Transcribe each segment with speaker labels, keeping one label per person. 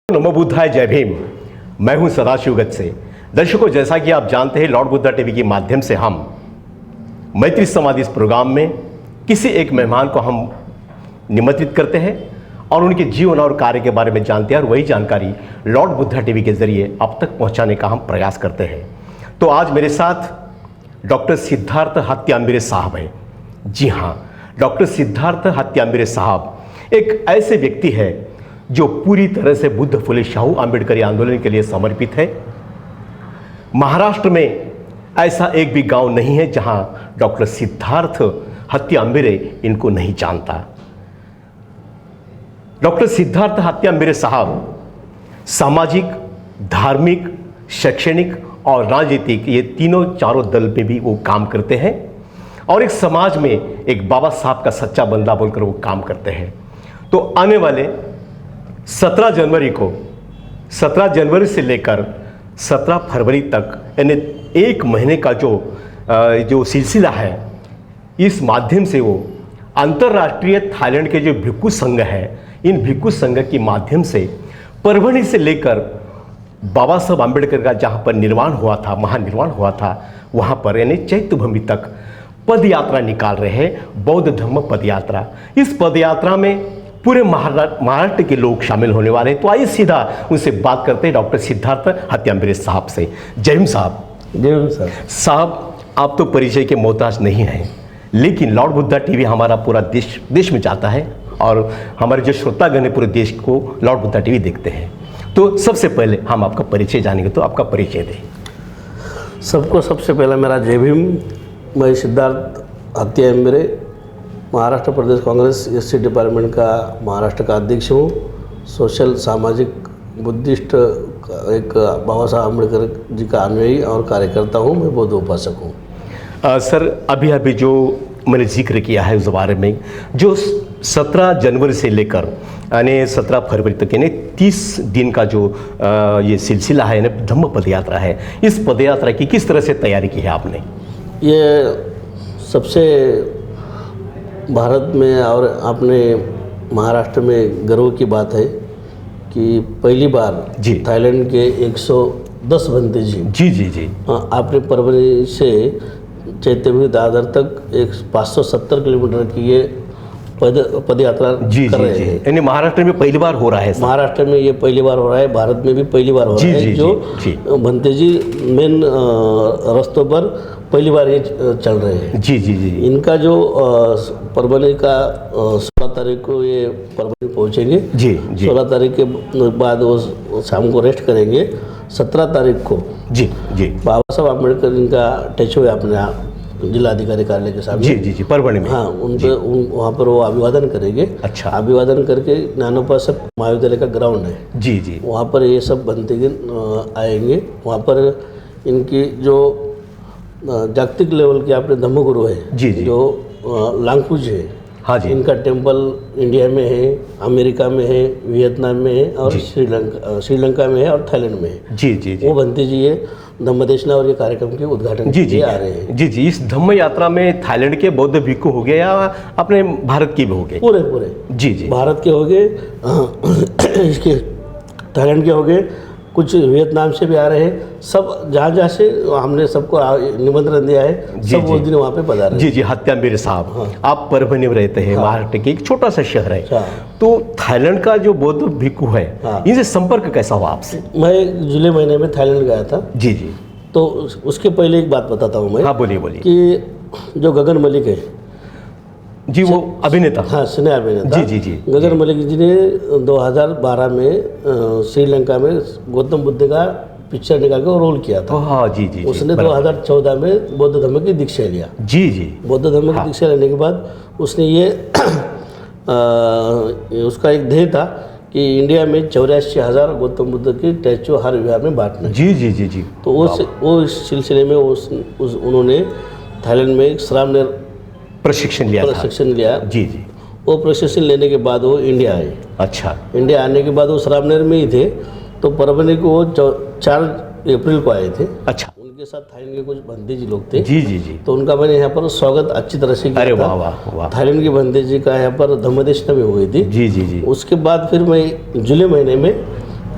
Speaker 1: नमो बुद्धाय, जय भीम। मैं हूं सदाशिव गज से। दर्शकों, जैसा कि आप जानते हैं, लॉर्ड बुद्धा टीवी के माध्यम से हम मैत्री संवाद इस प्रोग्राम में किसी एक मेहमान को हम निमंत्रित करते हैं और उनके जीवन और कार्य के बारे में जानते हैं और वही जानकारी लॉर्ड बुद्धा टीवी के जरिए आप तक पहुंचाने का हम प्रयास करते हैं। तो आज मेरे साथ डॉक्टर सिद्धार्थ हत्याम्बिरे साहब हैं। जी हाँ, डॉक्टर सिद्धार्थ हत्याम्बिरे साहब एक ऐसे व्यक्ति है जो पूरी तरह से बुद्ध फुले शाहू आंबेडकरी आंदोलन के लिए समर्पित है। महाराष्ट्र में ऐसा एक भी गांव नहीं है जहां डॉक्टर सिद्धार्थ हत्याम्बिरे इनको नहीं जानता। डॉक्टर सिद्धार्थ हत्याम्बिरे साहब सामाजिक, धार्मिक, शैक्षणिक और राजनीतिक ये चारों दल में भी वो काम करते हैं और एक समाज में एक बाबा साहब का सच्चा बंदा बोलकर वो काम करते हैं। तो आने वाले 17 जनवरी से लेकर 17 फरवरी तक यानी एक महीने का जो सिलसिला है, इस माध्यम से वो अंतर्राष्ट्रीय थाईलैंड के जो भिक्खु संघ है, इन भिक्खु संघ के माध्यम से परभणी से लेकर बाबा साहब आंबेडकर का जहाँ पर निर्माण हुआ था, महानिर्वाण हुआ था, वहाँ पर यानी चैत्यभूमि तक पद यात्रा निकाल रहे हैं, बौद्ध धम्म पद यात्रा। इस पद यात्रा में पूरे महाराष्ट्र के लोग शामिल होने वाले हैं। तो आइए सीधा उनसे बात करते हैं डॉक्टर सिद्धार्थ हत्याम्बिरे साहब से। जय हिंद साहब।
Speaker 2: जय हिंद सर।
Speaker 1: साहब, आप तो परिचय के मोहताज नहीं हैं, लेकिन लॉर्ड बुद्धा टीवी हमारा पूरा देश में जाता है और हमारे जो श्रोतागण है पूरे देश को लॉर्ड बुद्धा टीवी देखते हैं। तो सबसे पहले हम आपका परिचय जानेंगे, तो आपका परिचय दें।
Speaker 2: सबको सबसे पहले मेरा जय भीम। मैं सिद्धार्थ हत्याम्बिरे महाराष्ट्र प्रदेश कांग्रेस एससी डिपार्टमेंट का महाराष्ट्र का अध्यक्ष हूँ। सोशल, सामाजिक, बुद्धिस्ट एक बाबा साहब आम्बेडकर जी का अनुयायी और कार्यकर्ता हूँ। मैं बौद्ध उपासक हूँ।
Speaker 1: सर, अभी जो मैंने जिक्र किया है उस बारे में, जो 17 जनवरी से लेकर यानी 17 फरवरी तक यानी 30 दिन का जो ये सिलसिला है यानी धम्म पद यात्रा है, इस पद यात्रा की किस तरह से तैयारी की है आपने?
Speaker 2: ये सबसे भारत में और अपने महाराष्ट्र में गर्व की बात है कि पहली बार थाईलैंड के 110 भंते जी आपने परभणी से चैत्यभूमि दादर तक एक 570 किलोमीटर की ये पद यात्रा कर रहे हैं।
Speaker 1: यानी महाराष्ट्र में पहली बार हो रहा है।
Speaker 2: महाराष्ट्र में ये पहली बार हो रहा है, भारत में भी पहली बार हो रहा है। जो भंते जी मेन रास्तों पर पहली बार ये चल रहे हैं।
Speaker 1: जी।
Speaker 2: इनका जो परभणी का 16 तारीख को ये परभणी पहुंचेंगे। जी। 16 तारीख के बाद वो शाम को रेस्ट करेंगे। 17 तारीख को जी बाबा साहब आम्बेडकर इनका टैचू है अपने जिलाधिकारी कार्यालय के सामने।
Speaker 1: जी परभणी में।
Speaker 2: हाँ, वहाँ पर वो अभिवादन करेंगे।
Speaker 1: अच्छा।
Speaker 2: अभिवादन करके ज्ञानोपासक महाविद्यालय का ग्राउंड है। जी वहाँ पर ये सब भंतेजन आएंगे। वहाँ पर इनकी जो जागतिक लेवल के अपने धम्मगुरु है जो लांगपुज है। हाँ जी। इनका टेम्पल इंडिया में है, अमेरिका में है, वियतनाम में है और श्रीलंका में है और थाईलैंड में है। जी वो भंते जी ये धम्मदेशना और ये कार्यक्रम के उद्घाटन के लिए आ रहे हैं। जी।
Speaker 1: इस धम्म यात्रा में थाईलैंड के बौद्ध भिक्खु हो गए या अपने भारत के भी हो गए?
Speaker 2: पूरे जी भारत के हो गए, इसके थाईलैंड के हो गए, कुछ वियतनाम से भी आ रहे हैं। सब जहाँ से हमने सबको निमंत्रण दिया है, सब उस दिन वहाँ पे पधार रहे हैं।
Speaker 1: जी हत्याम्बिरे साहब। हाँ। आप परभणी में रहते हैं। हाँ। महाराष्ट्र के एक छोटा सा शहर है। हाँ। तो थाईलैंड का जो बौद्ध भिक्खु है, हाँ, इनसे संपर्क कैसा हुआ आपसे?
Speaker 2: मैं जुलाई महीने में थाईलैंड गया था। जी तो उसके पहले एक बात बताता हूँ मैं।
Speaker 1: हाँ, बोलिए।
Speaker 2: कि जो गगन मलिक है
Speaker 1: जी, वो अभिनेता।
Speaker 2: हाँ, सिने अभिनेता। जी गगन मलिक जी ने 2012 में श्रीलंका में गौतम बुद्ध का पिक्चर निकाल के रोल किया था। हाँ जी। उसने 2014 में बौद्ध धर्म की दीक्षा लिया। जी बौद्ध धर्म की दीक्षा लेने के बाद उसने ये उसका एक ध्येय था कि इंडिया में 84,000 गौतम बुद्ध के स्टैचू हर विभाग में बांटना। जी। तो वो इस सिलसिले में उन्होंने थाईलैंड में एक श्रामनेर प्रशिक्षण लिया। जी। वो प्रशिक्षण लेने के बाद वो इंडिया आए। अच्छा। इंडिया आने के बाद वो श्रामनेर में ही थे। तो परभणी को वो 4 अप्रैल को आए थे। अच्छा। उनके साथ थाईलैंड के कुछ भंते जी लोग थे। जी। तो उनका मैंने यहाँ पर स्वागत अच्छी तरह से किया। अरे वाह। थाईलैंड के भंते जी का यहाँ पर धम्मदेशना भी हुई थी। जी। उसके बाद फिर मैं जुलाई महीने में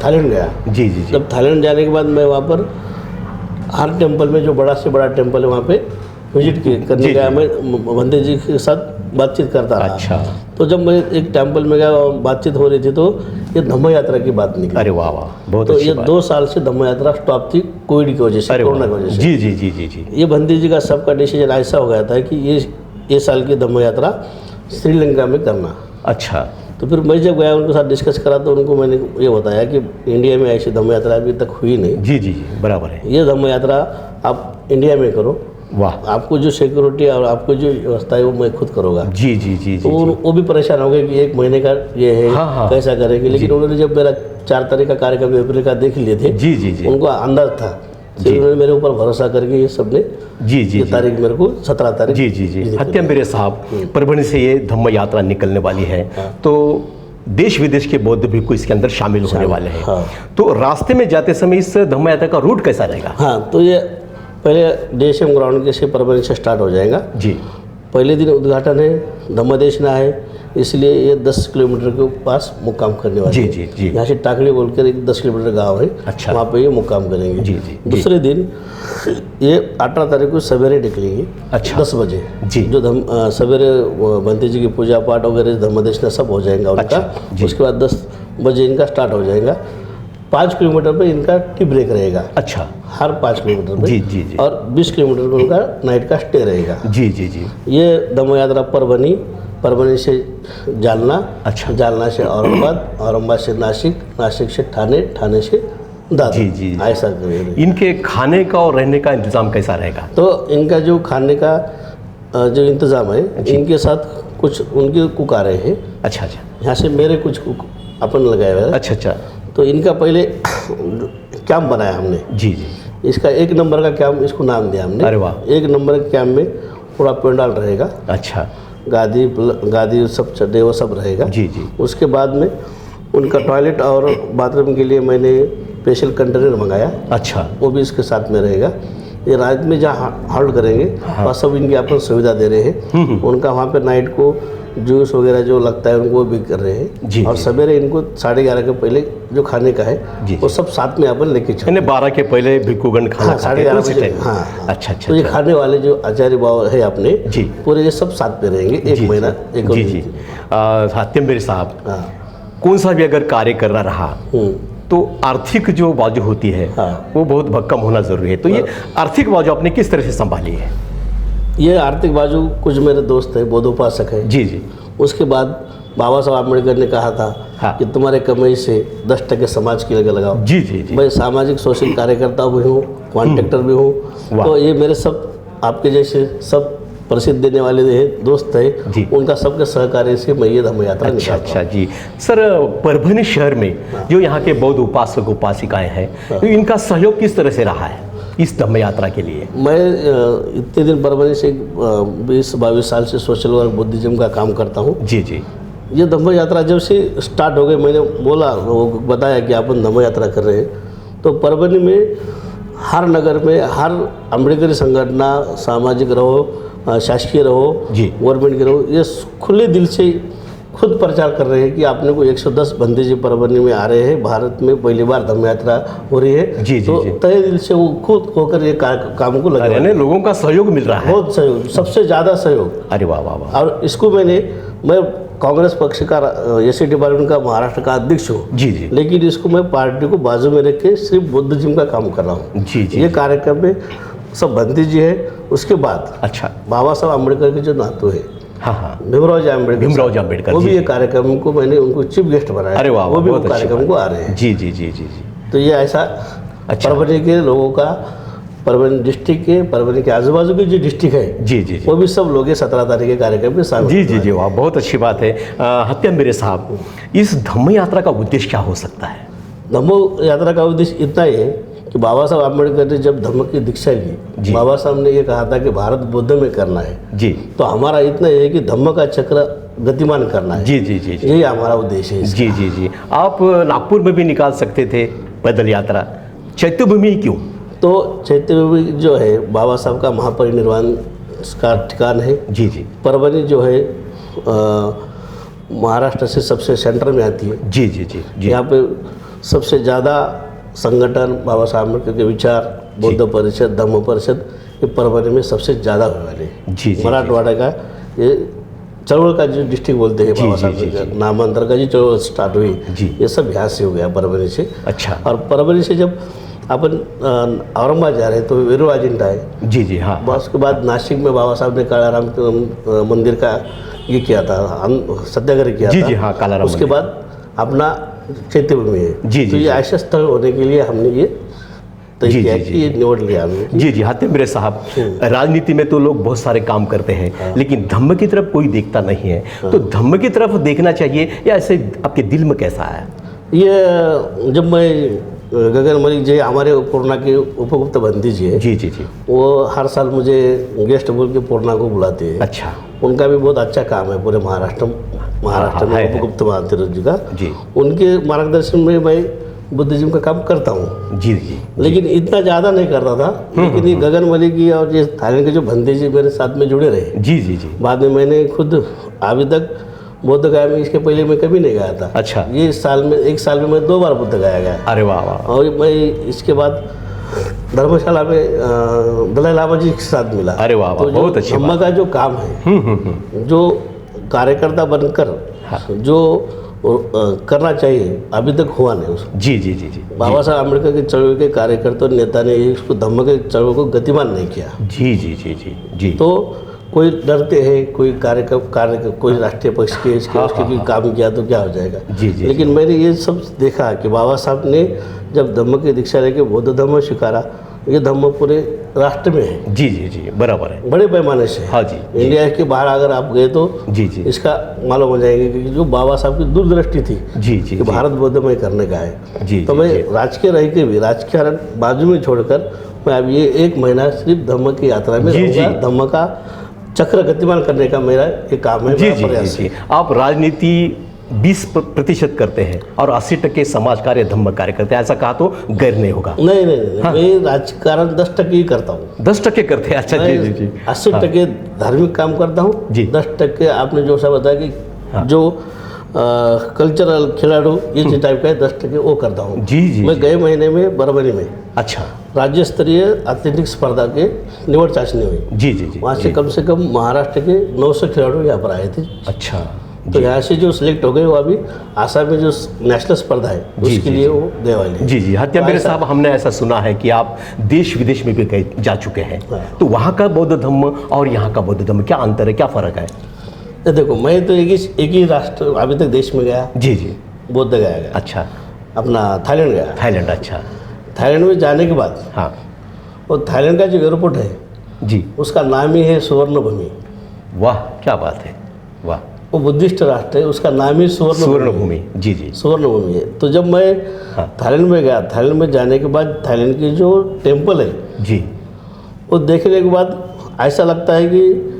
Speaker 2: थाईलैंड गया।
Speaker 1: जी जी जी।
Speaker 2: जब थाईलैंड जाने के बाद मैं वहाँ पर हर टेम्पल में, जो बड़ा से बड़ा टेम्पल है वहाँ पे विजिट करने गया। मैं वंदे जी के साथ बातचीत करता रहा।
Speaker 1: अच्छा।
Speaker 2: तो जब मैं एक टेम्पल में गया और बातचीत हो रही थी तो ये धम्म यात्रा की बात निकली।
Speaker 1: अरे वाह वाह, बहुत
Speaker 2: तो
Speaker 1: अच्छी
Speaker 2: ये
Speaker 1: बात।
Speaker 2: 2 साल से धम्म यात्रा स्टॉप थी कोविड की वजह से,
Speaker 1: अरे
Speaker 2: कोरोना की
Speaker 1: वाह,
Speaker 2: वजह से।
Speaker 1: जी जी जी जी जी।
Speaker 2: ये बंदी जी का सबका डिसीजन ऐसा हो गया था कि ये साल की धम्म यात्रा श्रीलंका में करना।
Speaker 1: अच्छा।
Speaker 2: तो फिर मैं जब गया उनके साथ डिस्कस करा तो उनको मैंने ये बताया कि इंडिया में ऐसी धम्म यात्रा अभी तक हुई नहीं।
Speaker 1: जी जी जी, बराबर है।
Speaker 2: ये धम्म यात्रा आप इंडिया में करो,
Speaker 1: वाह।
Speaker 2: आपको जो सिक्योरिटी और आपको जो व्यवस्था है वो मैं खुद करूँगा।
Speaker 1: जी जी जी
Speaker 2: तो
Speaker 1: जी।
Speaker 2: वो भी परेशान हो गए कि 1 महीने का ये है,
Speaker 1: हाँ, हाँ।
Speaker 2: कैसा करेंगे। लेकिन उन्होंने जब मेरा 4 तारीख का कार्यक्रम अप्रैल का देख लिए थे,
Speaker 1: जी जी जी
Speaker 2: उनको अंदाज था, फिर उन्होंने मेरे ऊपर भरोसा करके ये सबने
Speaker 1: जी जी
Speaker 2: ये
Speaker 1: जी
Speaker 2: तारीख मेरे को 17 तारीख।
Speaker 1: जी जी जी। हत्या मेरे साहब, परभणी से ये धम्म यात्रा निकलने वाली है, तो देश विदेश के बौद्ध भिक्षु इसके अंदर शामिल होने वाले हैं।
Speaker 2: हाँ।
Speaker 1: तो रास्ते में जाते समय इस धम्म यात्रा का रूट कैसा रहेगा?
Speaker 2: हाँ, तो ये पहले DSM ग्राउंड के से परभणी से स्टार्ट हो जाएगा।
Speaker 1: जी।
Speaker 2: पहले दिन उद्घाटन है, धम्मदेशना है, इसलिए ये 10 किलोमीटर के पास मुक्काम करने वाले
Speaker 1: जी
Speaker 2: हैं।
Speaker 1: जी जी।
Speaker 2: यहाँ से टाकली बोलकर एक 10 किलोमीटर गांव है,
Speaker 1: अच्छा।
Speaker 2: वहाँ पे ये मुक्काम करेंगे।
Speaker 1: जी जी जी।
Speaker 2: दूसरे दिन ये 18 तारीख को सवेरे निकलेंगे।
Speaker 1: अच्छा।
Speaker 2: 10 बजे
Speaker 1: जी।
Speaker 2: जो सवेरे बंते जी की पूजा पाठ वगैरह धम्मदेशना सब हो जाएगा उनका।
Speaker 1: अच्छा, जी।
Speaker 2: उसके बाद 10 बजे इनका स्टार्ट हो जाएगा। 5 किलोमीटर पे इनका टी ब्रेक रहेगा,
Speaker 1: अच्छा।
Speaker 2: हर 5 किलोमीटर पे।
Speaker 1: जी जी जी।
Speaker 2: और 20 किलोमीटर पे उनका नाइट का स्टे रहेगा।
Speaker 1: जी जी जी।
Speaker 2: ये धम्म यात्रा परभणी से जालना,
Speaker 1: अच्छा।
Speaker 2: जालना से औरंगाबाद, औरंगाबाद से नासिक, नासिक से ठाणे, ठाणे से दादर।
Speaker 1: जी जी।
Speaker 2: ऐसा करेंगे।
Speaker 1: इनके खाने का और रहने का इंतजाम कैसा रहेगा?
Speaker 2: तो इनका जो खाने का जो इंतज़ाम है, इनके साथ कुछ उनके कुक आ रहे हैं।
Speaker 1: अच्छा अच्छा
Speaker 2: यहाँ से मेरे कुछ कुक अपन लगाए हुए हैं।
Speaker 1: अच्छा अच्छा।
Speaker 2: तो इनका पहले कैंप बनाया हमने।
Speaker 1: जी जी।
Speaker 2: इसका 1 नंबर का कैंप इसको नाम दिया हमने।
Speaker 1: अरे वाह।
Speaker 2: 1 नंबर के कैंप में पूरा पंडाल रहेगा,
Speaker 1: अच्छा।
Speaker 2: गादी सब चड्डे वो सब रहेगा।
Speaker 1: जी जी।
Speaker 2: उसके बाद में उनका टॉयलेट और बाथरूम के लिए मैंने स्पेशल कंटेनर मंगाया,
Speaker 1: अच्छा।
Speaker 2: वो भी इसके साथ में रहेगा। ये रात में जहाँ हॉल्ट करेंगे वहाँ सब इनकी अपन सुविधा दे रहे हैं। उनका वहाँ पे नाइट को जूस वगैरह जो लगता है उनको वो भी कर रहे हैं।
Speaker 1: जी,
Speaker 2: और
Speaker 1: जी।
Speaker 2: सवेरे इनको 11:30 के पहले जो खाने का है
Speaker 1: जी।
Speaker 2: वो सब साथ में अपन लेके चलते हैं।
Speaker 1: 12 के पहले भिक्षुगण खाना
Speaker 2: हाँ,
Speaker 1: खाते हैं
Speaker 2: 11:30
Speaker 1: उसी
Speaker 2: बजे।
Speaker 1: टाइम?
Speaker 2: हाँ, हाँ।
Speaker 1: अच्छा अच्छा
Speaker 2: तो ये
Speaker 1: अच्छा।
Speaker 2: खाने वाले जो आचार्य बाबा है अपने,
Speaker 1: जी।
Speaker 2: पूरे ये सब साथ में रहेंगे 1 महीना। एक
Speaker 1: जी जी। हत्या साहब,
Speaker 2: हाँ।
Speaker 1: कौन सा भी अगर कार्य कर रहा तो आर्थिक जो बाजू होती है
Speaker 2: हाँ।
Speaker 1: वो बहुत भक्कम होना जरूरी है। तो ये आर्थिक बाजू आपने किस तरह से संभाली है?
Speaker 2: ये आर्थिक बाजू कुछ मेरे दोस्त हैं, बौद्धोपासक है।
Speaker 1: जी जी।
Speaker 2: उसके बाद बाबा साहब आम्बेडकर ने कहा था
Speaker 1: हाँ।
Speaker 2: कि तुम्हारे कमाई से 10% समाज के लिए लगाओ।
Speaker 1: जी जी जी।
Speaker 2: मैं सामाजिक सोशल कार्यकर्ता भी हूँ, कॉन्ट्रैक्टर भी हूँ।
Speaker 1: वाह।
Speaker 2: तो ये मेरे सब आपके जैसे सब प्रसिद्ध देने वाले हैं, दोस्त
Speaker 1: जी।
Speaker 2: हैं, उनका सबके सहकार्य से मैं ये धम्म यात्रा
Speaker 1: अच्छा
Speaker 2: निकालता हूँ।
Speaker 1: अच्छा जी। सर, परभणी शहर में जो यहाँ के बौद्ध उपासक उपासिकाएं हैं, तो इनका सहयोग किस तरह से रहा है इस धम्म यात्रा के लिए?
Speaker 2: मैं इतने दिन परभणी से 20-22 साल से सोशल वर्क बुद्धिज्म का काम करता हूँ।
Speaker 1: जी जी।
Speaker 2: ये धम्म यात्रा जब से स्टार्ट हो गई, मैंने बोला, वो बताया कि अपन धम्म यात्रा कर रहे हैं, तो परभणी में हर नगर में हर अम्बेडकरी संगठना, सामाजिक रहो, शासकीय रहो,
Speaker 1: जी।
Speaker 2: गवर्नमेंट के रहो, ये खुले दिल से खुद प्रचार कर रहे हैं कि आपने को 110 बंदे जी परभणी में आ रहे हैं, भारत में पहली बार धम्म यात्रा हो रही है।
Speaker 1: जी, जी,
Speaker 2: तो
Speaker 1: जी।
Speaker 2: तय दिल से वो खुद होकर ये काम को लगे।
Speaker 1: यानी लोगों का सहयोग मिल रहा है।
Speaker 2: बहुत सहयोग, सबसे ज़्यादा सहयोग।
Speaker 1: अरे वाह वाह वाह।
Speaker 2: और इसको मैं कांग्रेस पक्ष का एससी डिपार्टमेंट का महाराष्ट्र का अध्यक्ष हूँ।
Speaker 1: जी जी।
Speaker 2: लेकिन इसको मैं पार्टी को बाजू में रख के सिर्फ बुद्धिज्म का काम कर रहा हूँ।
Speaker 1: जी जी।
Speaker 2: ये कार्यक्रम में सब बंदी जी है। उसके बाद
Speaker 1: अच्छा।
Speaker 2: बाबा साहब अम्बेडकर के जो नातू है,
Speaker 1: हाँ हाँ।
Speaker 2: भीमराव जी अम्बेडकर,
Speaker 1: भीमराव जी अम्बेडकर,
Speaker 2: वो
Speaker 1: जी,
Speaker 2: भी ये
Speaker 1: जी।
Speaker 2: कार्यक्रम को मैंने उनको चीफ गेस्ट बनाया।
Speaker 1: अरे वाह,
Speaker 2: वो भी
Speaker 1: बहुत अच्छी
Speaker 2: कार्यक्रम
Speaker 1: बात।
Speaker 2: को आ रहे हैं।
Speaker 1: जी जी जी जी जी।
Speaker 2: तो ये ऐसा
Speaker 1: अच्छा।
Speaker 2: परभणी के लोगों का, परभणी डिस्ट्रिक्ट के, परभणी के आजू बाजू के जो डिस्ट्रिक्ट है,
Speaker 1: जी जी जी।
Speaker 2: वो भी सब लोग ये 17 तारीख के कार्यक्रम में शामिल
Speaker 1: जी जी जी। वाह, बहुत अच्छी बात है। हत्या मेरे साहब, इस धम्म यात्रा का उद्देश्य क्या हो सकता है?
Speaker 2: धम्म यात्रा का उद्देश्य इतना ही है कि बाबा साहब आम्बेडकर ने जब धम्म की दीक्षा
Speaker 1: जी।
Speaker 2: ली, बाबा साहब ने ये कहा था कि भारत बुद्ध में करना है।
Speaker 1: जी
Speaker 2: तो हमारा इतना है कि धम्म का चक्र गतिमान करना है।
Speaker 1: जी जी जी जी।
Speaker 2: यही हमारा उद्देश्य है इसका।
Speaker 1: जी जी जी। आप नागपुर में भी निकाल सकते थे पैदल यात्रा, चैत्यभूमि क्यों?
Speaker 2: तो चैत्यभूमि जो है बाबा साहब का महापरिनिर्वाण का ठिकान है।
Speaker 1: जी जी।
Speaker 2: परभणी जो है महाराष्ट्र से सबसे सेंटर में आती है।
Speaker 1: जी जी जी जी।
Speaker 2: यहाँ पे सबसे ज़्यादा संगठन बाबा साहब अम्बेडकर के विचार, बौद्ध परिषद, धम्म परिषद, ये परभणी में सबसे ज़्यादा हुए वाले।
Speaker 1: जी जी
Speaker 2: मराठवाड़ा का ये चळवळ का जो डिस्ट्रिक्ट बोलते हैं बाबा साहब का नामांतर का जो चळवळ स्टार्ट हुई, ये सब यहाँ से हो गया, परभणी से।
Speaker 1: अच्छा।
Speaker 2: और परभणी से जब अपन औरंगाबाद जा रहे हैं तो वीरू अजिंठा है।
Speaker 1: जी जी हाँ।
Speaker 2: उसके बाद नासिक में बाबा साहब ने कालाराम मंदिर का ये किया था, सत्याग्रह किया
Speaker 1: जी
Speaker 2: था।
Speaker 1: जी हाँ, कालाराम
Speaker 2: उसके
Speaker 1: मंदिर।
Speaker 2: बाद अपना चैत्यभूमि है।
Speaker 1: जी
Speaker 2: तो
Speaker 1: जी
Speaker 2: ये ऐसे स्थल होने के लिए हमने ये तय
Speaker 1: जी,
Speaker 2: किया
Speaker 1: जी,
Speaker 2: कि ये निवड लिया हमने।
Speaker 1: जी जी हत्याम्बेरे साहब, राजनीति में तो लोग बहुत सारे काम करते हैं, लेकिन धम्म की तरफ कोई देखता नहीं है। तो धम्म की तरफ देखना चाहिए या ऐसे आपके दिल में कैसा आया?
Speaker 2: ये जब मैं गगन मलिक जी हमारे पूर्णा के उपगुप्त बंदी जी है,
Speaker 1: जी जी जी।
Speaker 2: वो हर साल मुझे गेस्ट बोल के पूर्णा को बुलाते हैं।
Speaker 1: अच्छा।
Speaker 2: उनका भी बहुत अच्छा काम है पूरे महाराष्ट्र में,
Speaker 1: है।
Speaker 2: उपगुप्त महातिर जी का।
Speaker 1: जी।
Speaker 2: उनके मार्गदर्शन में मैं बुद्धिज्म का काम करता हूँ,
Speaker 1: जी जी।
Speaker 2: लेकिन इतना ज़्यादा नहीं करता था। लेकिन ये गगन मलिक जी और ये थाईलैंड के जो बंदी जी मेरे साथ में जुड़े रहे।
Speaker 1: जी जी जी।
Speaker 2: बाद में मैंने खुद अभी तक बुद्ध गया में, इसके पहले मैं कभी नहीं गया था।
Speaker 1: अच्छा।
Speaker 2: ये साल में, एक साल में मैं 2 बार बुद्ध गया गया।
Speaker 1: अरे वाह वाह।
Speaker 2: और मैं इसके बाद धर्मशाला में दलाई लामा जी के साथ मिला।
Speaker 1: अरे वाह वाह,
Speaker 2: तो
Speaker 1: बहुत अच्छी
Speaker 2: धम्म का जो काम है, जो कार्यकर्ता बनकर जो करना चाहिए, अभी तक हुआ नहीं उसको।
Speaker 1: जी जी जी जी।
Speaker 2: बाबा साहब अम्बेडकर के चळवळ के कार्यकर्ता नेता ने इसको धम्म के चळवळ को गतिमान नहीं किया।
Speaker 1: जी जी जी जी जी।
Speaker 2: तो कोई डरते हैं, कोई कार्य कोई राष्ट्रीय पक्ष के इसके उसके की काम किया तो क्या हो जाएगा।
Speaker 1: जी जी।
Speaker 2: लेकिन मैंने ये सब देखा कि बाबा साहब ने जब धम्म की दीक्षा लेके बौद्ध धम्म स्वीकारा, ये धम्म पूरे राष्ट्र में है।
Speaker 1: जी जी जी बराबर है,
Speaker 2: बड़े पैमाने से।
Speaker 1: हाँ जी।
Speaker 2: इंडिया के बाहर अगर आप गए तो
Speaker 1: जी जी।
Speaker 2: इसका मालूम हो जाएंगे कि जो बाबा साहब की दूरदृष्टि थी
Speaker 1: जी जी
Speaker 2: कि भारत बौद्धमय करने का है।
Speaker 1: जी।
Speaker 2: तो मैं राजकीय रह के भी राजकीय बाजू में छोड़कर मैं अब ये 1 महीना सिर्फ धम्म की यात्रा में रहूंगा। धम्म का चक्र गतिमान करने का मेरा ये काम है।
Speaker 1: जी जी जी। आप राजनीति 20% करते हैं और 80% समाज कार्य धम्म कार्य करते हैं, ऐसा कहा तो गैर नहीं होगा।
Speaker 2: नहीं नहीं, मैं राजकारण 10% ही करता हूँ।
Speaker 1: 10% करते हैं। अच्छा। जी जी जी।
Speaker 2: 80% धार्मिक काम करता हूँ
Speaker 1: जी।
Speaker 2: 10% आपने जो सा बताया कि जो कल्चरल खिलाड़ू ये टाइप का है, 10% वो करता हूँ।
Speaker 1: जी जी।
Speaker 2: मैं गए महीने में बरबरी में
Speaker 1: अच्छा
Speaker 2: राज्य स्तरीय एथलेटिक्स स्पर्धा के निवड चाचनी हुई।
Speaker 1: जी जी जी।
Speaker 2: वहाँ से कम से कम महाराष्ट्र के 900 खिलाड़ू यहाँ पर आए थे।
Speaker 1: अच्छा।
Speaker 2: तो यहाँ से जो सिलेक्ट हो गए वो अभी आसाम में जो नेशनल स्पर्धा है उसके लिए वो गए वाले हैं।
Speaker 1: जी जी। हत्याम्बेरे साहब, हमने ऐसा सुना है कि आप देश विदेश में भी गए जा चुके हैं, तो वहाँ का बौद्ध धम्म और यहाँ का बौद्ध धम्म क्या अंतर है, क्या फ़र्क है?
Speaker 2: देखो, मैं तो एक ही राष्ट्र अभी तक देश में गया।
Speaker 1: जी जी।
Speaker 2: बौद्ध गया।
Speaker 1: अच्छा।
Speaker 2: अपना थाईलैंड गया।
Speaker 1: थाईलैंड। अच्छा।
Speaker 2: थाईलैंड में जाने के बाद
Speaker 1: हाँ।
Speaker 2: और थाईलैंड का जो एयरपोर्ट है
Speaker 1: जी,
Speaker 2: उसका नाम ही है स्वर्ण भूमि।
Speaker 1: वाह क्या बात है, वाह।
Speaker 2: वो बुद्धिस्ट राष्ट्र है, उसका नाम ही
Speaker 1: स्वर्ण भूमि। जी जी।
Speaker 2: स्वर्ण भूमि है। तो जब मैं थाईलैंड में गया, थाईलैंड में जाने के बाद थाईलैंड की जो टेम्पल है
Speaker 1: जी,
Speaker 2: वो देखने के बाद ऐसा लगता है कि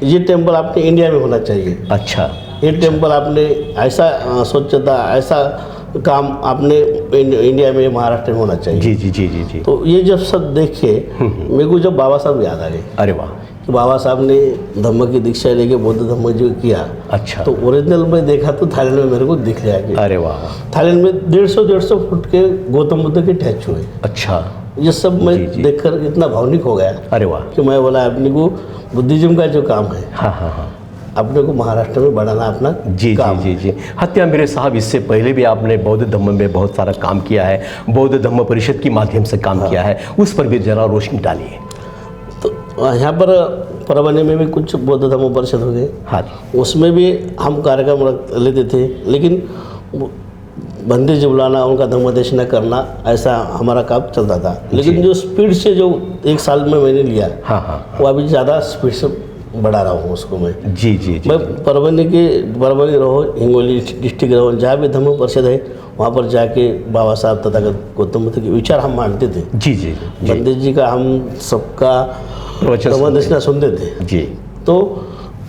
Speaker 2: ये टेम्पल आपके इंडिया में होना चाहिए।
Speaker 1: अच्छा।
Speaker 2: ये टेम्पल आपने ऐसा सोचा, ऐसा काम आपने इंडिया में, महाराष्ट्र में होना चाहिए।
Speaker 1: जी जी जी जी जी।
Speaker 2: तो ये जब सब देखे मेरे को जब बाबा साहब याद आ गए।
Speaker 1: अरे वाह।
Speaker 2: तो बाबा साहब ने धम्म की दीक्षा लेके बौद्ध धम्म जो किया।
Speaker 1: अच्छा।
Speaker 2: तो ओरिजिनल में देखा तो थाईलैंड में मेरे को दिख लिया कि
Speaker 1: अरे वाह।
Speaker 2: थाईलैंड में 150 फुट के गौतम बुद्ध के स्टैचू है।
Speaker 1: अच्छा।
Speaker 2: ये सब मैं देखकर इतना भावनिक हो गया।
Speaker 1: अरे वाह।
Speaker 2: कि मैं बोला अपने को बुद्धिज्म का जो काम है,
Speaker 1: हाँ हाँ हाँ,
Speaker 2: अपने को महाराष्ट्र में बढ़ाना अपना
Speaker 1: जी
Speaker 2: काम
Speaker 1: जी जी जी। हत्याम्बेरे साहब, इससे पहले भी आपने बौद्ध धम्म में बहुत सारा काम किया है, बौद्ध धम्म परिषद के माध्यम से काम किया है, उस पर भी जरा रोशनी डालिए।
Speaker 2: तो यहाँ पर परभणी में भी कुछ बौद्ध धम्म परिषद हो गए।
Speaker 1: हाँ जी।
Speaker 2: उसमें भी हम कार्यक्रम लेते थे, लेकिन बंदी जी बुलाना, उनका धम्मदेशना करना, ऐसा हमारा काम चलता था। लेकिन जो स्पीड से जो 1 साल में मैंने लिया,
Speaker 1: हाँ हाँ,
Speaker 2: वो अभी ज़्यादा स्पीड से बढ़ा रहा हूँ उसको मैं।
Speaker 1: जी जी जी।
Speaker 2: मैं परभणी रहो, हिंगोली डिस्ट्रिक्ट रहो, जहाँ भी धम्म परिषद है वहाँ पर जाके बाबा साहब तथा गौतम बुद्ध के विचार हम मानते थे।
Speaker 1: जी जी जी।
Speaker 2: पंडित जी का हम सबका धम्मदेशना सुनते थे।
Speaker 1: जी।
Speaker 2: तो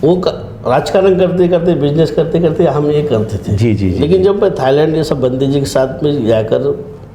Speaker 2: वो राजकारण करते करते, बिजनेस करते करते हम ये करते थे।
Speaker 1: जी जी जी।
Speaker 2: लेकिन जब मैं थाईलैंड ये सब बंदी जी के साथ में जाकर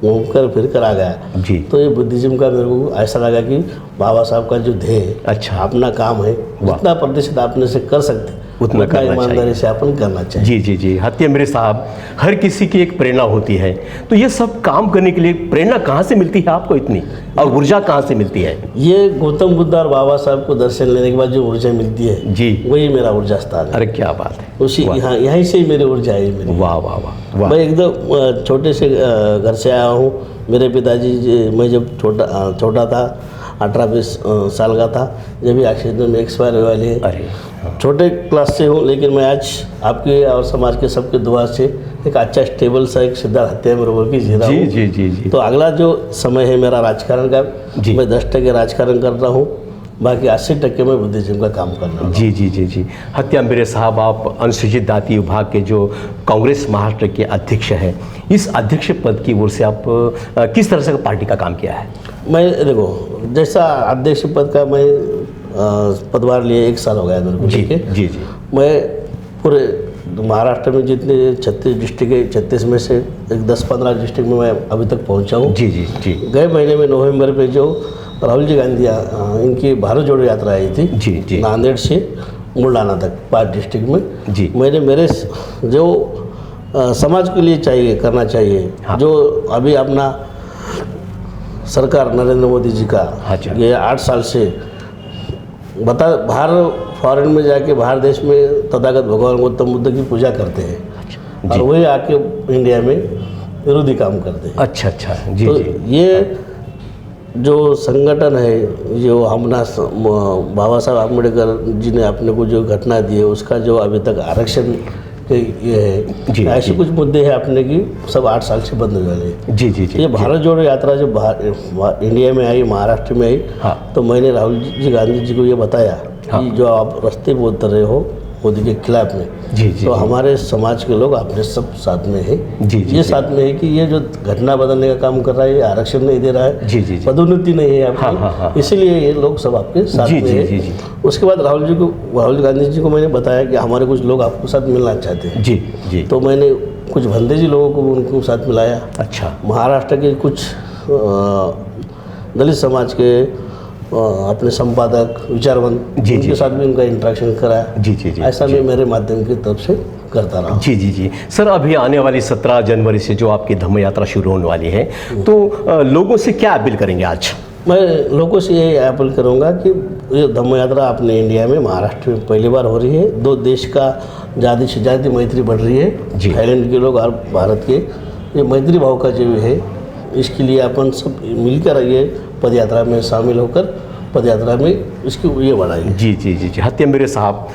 Speaker 2: घूम कर फिर कर आ गया
Speaker 1: जी,
Speaker 2: तो ये बुद्धिज्म का मेरे को ऐसा लगा कि बाबा साहब का जो ध्येय,
Speaker 1: अच्छा,
Speaker 2: अपना काम है, जितना प्रतिशत आपने से कर सकते
Speaker 1: उतना करना
Speaker 2: ईमानदारी से अपन करना चाहिए।
Speaker 1: जी जी जी। हत्या मेरे साहब, हर किसी की एक प्रेरणा होती है, तो ये सब काम करने के लिए प्रेरणा कहाँ से मिलती है आपको इतनी, और ऊर्जा कहाँ से मिलती है?
Speaker 2: ये गौतम बुद्ध और बाबा साहब को दर्शन लेने के बाद जो ऊर्जा मिलती है
Speaker 1: जी,
Speaker 2: वही मेरा ऊर्जा स्थान है।
Speaker 1: अरे क्या बात है,
Speaker 2: उसी यहीं से ही मेरी ऊर्जा है मेरी।
Speaker 1: वाह वाह वाह वाह।
Speaker 2: मैं एकदम छोटे से घर से आया हूँ। मेरे पिताजी मैं जब छोटा था 18-20 साल का था, जब भी एक्सीडेंट में एक्सपायर हुए वाले।
Speaker 1: अरे
Speaker 2: छोटे क्लास से हूँ, लेकिन मैं आज आपके और समाज के सबके दुआ से एक अच्छा स्टेबल सा एक सिद्धार्थ हत्या मेरे की जी रहा हूँ।
Speaker 1: जी जी जी।
Speaker 2: तो अगला जो समय है मेरा राजकारण का, मैं 10% राजकारण कर रहा हूँ, बाकी 80% में बुद्धिज्म का काम कर रहा हूँ।
Speaker 1: जी जी जी जी। हत्या मेरे साहब, आप अनुसूचित जाति विभाग के जो कांग्रेस महाराष्ट्र के अध्यक्ष हैं, इस अध्यक्ष पद की ओर से आप किस तरह से पार्टी का काम किया है?
Speaker 2: मैं देखो, जैसा अध्यक्ष पद का मैं पदभार लिए 1 साल हो गया मेरे को।
Speaker 1: जी
Speaker 2: ठीक है
Speaker 1: जी जी।
Speaker 2: मैं पूरे महाराष्ट्र में जितने 36 डिस्ट्रिक्ट है, 36 में से एक 10-15 डिस्ट्रिक्ट में मैं अभी तक पहुंचा हूं।
Speaker 1: जी जी जी।
Speaker 2: गए महीने में नवंबर पे जो राहुल जी गांधी इनकी भारत जोड़ो यात्रा आई थी
Speaker 1: जी जी।
Speaker 2: नांदेड़ से बुलढाना तक 5 डिस्ट्रिक्ट में
Speaker 1: जी।
Speaker 2: मैंने मेरे जो समाज के लिए चाहिए करना चाहिए,
Speaker 1: हाँ।
Speaker 2: जो अभी अपना सरकार नरेंद्र मोदी जी का ये 8 साल से बाहर फॉरेन में जाके बाहर देश में तथागत भगवान गौतम बुद्ध की पूजा करते हैं और वही आके इंडिया में विरोधी काम करते हैं।
Speaker 1: अच्छा अच्छा। जी
Speaker 2: तो
Speaker 1: जी।
Speaker 2: ये जो संगठन है, जो हमना बाबा साहब आम्बेडकर जी ने अपने को जो घटना दी है, उसका जो अभी तक आरक्षण ये है, ऐसे कुछ मुद्दे हैं अपने की सब 8 साल से बंद हो गए।
Speaker 1: जी जी जी।
Speaker 2: ये भारत जोड़ो यात्रा जो इंडिया में आई, महाराष्ट्र में आई,
Speaker 1: हाँ।
Speaker 2: तो मैंने राहुल जी गांधी जी को ये बताया
Speaker 1: हाँ।
Speaker 2: कि जो आप रास्ते पे उतर रहे हो मोदी के खिलाफ में,
Speaker 1: जी जी।
Speaker 2: तो हमारे समाज के लोग अपने सब साथ में है।
Speaker 1: जी जी।
Speaker 2: ये साथ में है कि ये जो घटना बदलने का काम कर रहा है, ये आरक्षण नहीं दे रहा है,
Speaker 1: जी जी।
Speaker 2: पदोन्नति नहीं है आपकी।
Speaker 1: हाँ, हाँ, हाँ।
Speaker 2: इसीलिए ये लोग सब आपके साथ में है।
Speaker 1: जी जी।
Speaker 2: उसके बाद राहुल गांधी जी को मैंने बताया कि हमारे कुछ लोग आपके साथ मिलना चाहते हैं।
Speaker 1: जी जी।
Speaker 2: तो मैंने कुछ भंदेजी लोगों को उनके साथ मिलाया।
Speaker 1: अच्छा।
Speaker 2: महाराष्ट्र के कुछ दलित समाज के अपने संपादक विचारवंत, उनके साथ भी उनका इंटरेक्शन कराया।
Speaker 1: जी जी जी।
Speaker 2: ऐसा मैं मेरे माध्यम की तरफ से करता रहा।
Speaker 1: जी जी जी। सर, अभी आने वाली 17 जनवरी से जो आपकी धम्म यात्रा शुरू होने वाली है, तो लोगों से क्या अपील करेंगे आज?
Speaker 2: मैं लोगों से यही अपील करूंगा कि ये धम्म यात्रा अपने इंडिया में, महाराष्ट्र में पहली बार हो रही है। 2 देश का ज़्यादा से ज़्यादा मैत्री बढ़ रही है, थाईलैंड के लोग और भारत के। ये मैत्री भाव का जो है, इसके लिए अपन सब मिलकर ये पद यात्रा में शामिल होकर पद यात्रा में इसकी ये बढ़ाएंगे। जी
Speaker 1: जी जी जी। हत्या मेरे साहब,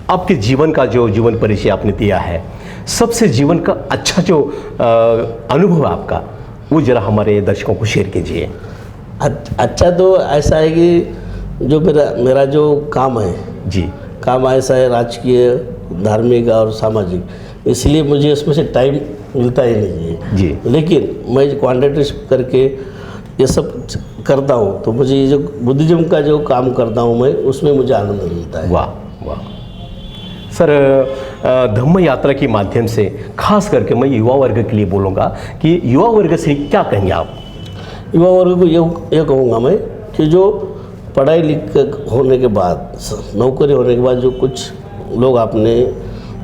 Speaker 1: आपके जीवन का जो जीवन परिचय आपने दिया है, सबसे जीवन का अच्छा जो अनुभव आपका, वो जरा हमारे दर्शकों को शेयर कीजिए।
Speaker 2: अच्छा तो ऐसा है कि जो मेरा जो काम है
Speaker 1: जी, काम
Speaker 2: ऐसा है राजकीय, धार्मिक और सामाजिक, इसलिए मुझे इसमें से टाइम मिलता ही नहीं है
Speaker 1: जी।
Speaker 2: लेकिन मैं क्वांटिटी करके ये सब करता हूँ, तो मुझे ये जो बुद्धिज्म का जो काम करता हूँ मैं, उसमें मुझे आनंद मिलता है।
Speaker 1: वाह वाह। सर, धम्म यात्रा के माध्यम से खास करके मैं युवा वर्ग के लिए बोलूँगा कि युवा वर्ग से क्या कहेंगे आप?
Speaker 2: युवा वर्ग को ये कहूँगा मैं कि जो पढ़ाई लिख होने के बाद, नौकरी होने के बाद जो कुछ लोग अपने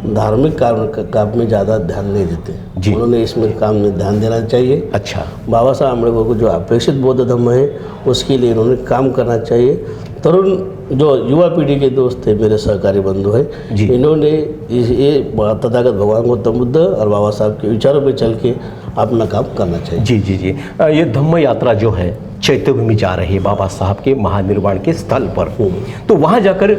Speaker 2: धार्मिक काम में ज़्यादा ध्यान नहीं देते, उन्होंने इसमें काम में ध्यान देना चाहिए।
Speaker 1: अच्छा। बाबा
Speaker 2: साहब आम्बेडकर को जो अपेक्षित बौद्ध धर्म है, उसके लिए इन्होंने काम करना चाहिए। तरुण जो युवा पीढ़ी के दोस्त थे, मेरे सहकारी बंधु हैं, इन्होंने ये तथागत भगवान गौतम बुद्ध और बाबा साहब के विचारों पे चल के अपना काम करना चाहिए।
Speaker 1: जी जी जी। ये धम्म यात्रा जो है चैत्यभूमि जा रही है, बाबा साहब के महानिर्वाण के स्थल पर, तो वहाँ जाकर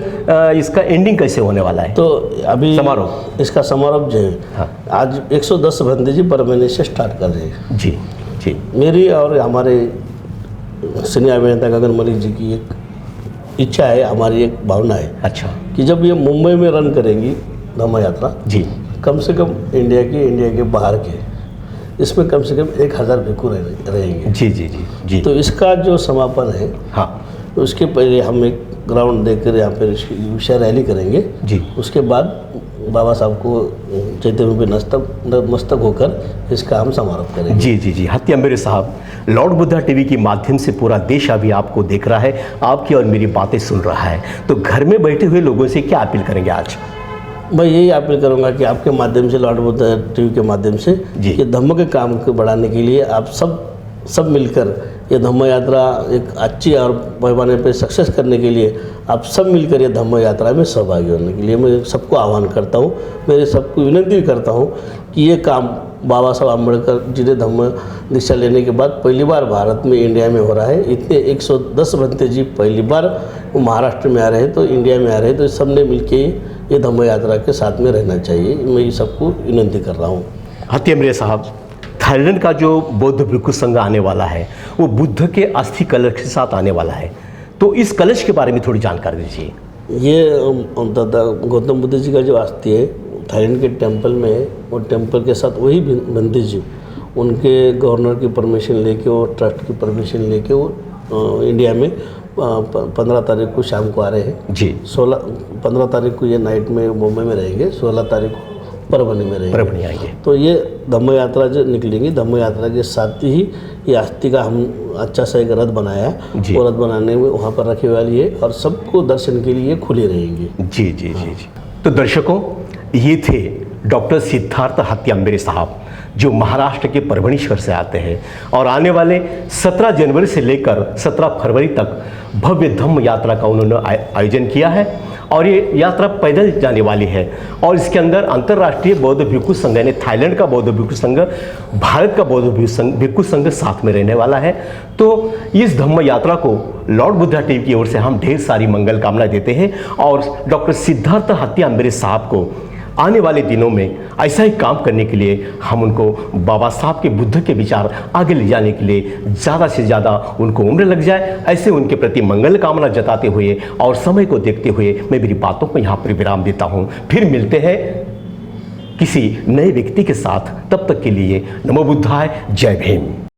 Speaker 1: इसका एंडिंग कैसे होने वाला है?
Speaker 2: तो अभी
Speaker 1: समारोह,
Speaker 2: इसका समारोह जो है, हाँ, आज 110 भंतेजी पर महीने से स्टार्ट कर रहे हैं। जी जी। मेरी और हमारे सीनियर अभिनेता गगन मलिक जी की एक इच्छा है, हमारी एक भावना है। अच्छा। कि जब ये मुंबई में रन करेंगी धम्म यात्रा, जी, कम से कम इंडिया के बाहर के, इसमें कम से कम 1000 भिक्षु रहेंगे। जी जी जी जी। तो इसका जो समापन है, हाँ, तो उसके पहले हम एक ग्राउंड देकर यहाँ पर विशाल रैली करेंगे
Speaker 1: जी।
Speaker 2: उसके बाद बाबा साहब को चैत्य में नतमस्तक होकर इसका हम समारोह करेंगे।
Speaker 1: जी जी जी। हत्ती अम्बेरे साहब, लॉर्ड बुद्धा टीवी के माध्यम से पूरा देश अभी आपको देख रहा है, आपकी और मेरी बातें सुन रहा है, तो घर में बैठे हुए लोगों से क्या अपील करेंगे आज?
Speaker 2: मैं यही अपील करूंगा कि आपके माध्यम से, लॉर्ड बुद्धा टीवी के माध्यम से, कि धम्म के काम को बढ़ाने के लिए आप सब मिलकर ये धम्म यात्रा एक अच्छी और पैमाने पे सक्सेस करने के लिए आप सब मिलकर ये धम्म यात्रा में सहभागी होने के लिए मैं सबको आह्वान करता हूँ। मेरे सबको विनती करता हूँ कि ये काम बाबा साहब आम्बेडकर जी ने धम्म दीक्षा लेने के बाद पहली बार भारत में, इंडिया में हो रहा है। इतने 110 भंते जी पहली बार महाराष्ट्र में आ रहे हैं, तो इंडिया में आ रहे हैं, तो सब ने मिल के ये धम्म यात्रा के साथ में रहना चाहिए। मैं ये सबको विनती कर रहा हूँ।
Speaker 1: हत्ती अम्बेरे साहब, थाईलैंड का जो बौद्ध भिक्षु संघ आने वाला है वो बुद्ध के अस्थि कलश के साथ आने वाला है, तो इस कलश के बारे में थोड़ी जानकारी दीजिए।
Speaker 2: ये दादा गौतम बुद्ध जी का जो अस्थि है थाईलैंड के टेंपल में है, और टेंपल के साथ वही बंदी जी उनके गवर्नर की परमिशन लेके और ट्रस्ट की परमिशन लेके वो इंडिया में 15 तारीख को शाम को आ रहे हैं
Speaker 1: जी।
Speaker 2: 15 तारीख को ये नाइट में मुंबई में रहेंगे, 16 तारीख को परभनी में रहेंगे।
Speaker 1: परभनी आएंगे।
Speaker 2: तो ये धम्म यात्रा जो निकलेंगी, धम्म यात्रा के साथ ही ये अस्थि का हम अच्छा सा एक रथ बनाया है, वो रथ बनाने में वहाँ पर रखी वाली है और सबको दर्शन के लिए खुली रहेंगी।
Speaker 1: जी जी जी जी। तो दर्शकों, ये थे डॉक्टर सिद्धार्थ हत्ती अम्बेरे साहब, जो महाराष्ट्र के परभणी शहर से आते हैं और आने वाले 17 जनवरी से लेकर 17 फरवरी तक भव्य धम्म यात्रा का उन्होंने आयोजन किया है। और ये यात्रा पैदल जाने वाली है और इसके अंदर अंतर्राष्ट्रीय बौद्ध भिक्षु संघ यानी थाईलैंड का बौद्ध भिक्षु संघ, भारत का बौद्ध भिक्षु संघ साथ में रहने वाला है। तो इस धम्म यात्रा को लॉर्ड बुद्धा टीवी की ओर से हम ढेर सारी मंगल कामना देते हैं और डॉक्टर सिद्धार्थ हत्ती अम्बेरे साहब को आने वाले दिनों में ऐसा ही काम करने के लिए हम उनको बाबा साहब के बुद्ध के विचार आगे ले जाने के लिए ज़्यादा से ज़्यादा उनको उम्र लग जाए, ऐसे उनके प्रति मंगल कामना जताते हुए और समय को देखते हुए मैं मेरी बातों को यहाँ पर विराम देता हूँ। फिर मिलते हैं किसी नए व्यक्ति के साथ, तब तक के लिए नमो बुद्धाय, जय भीम।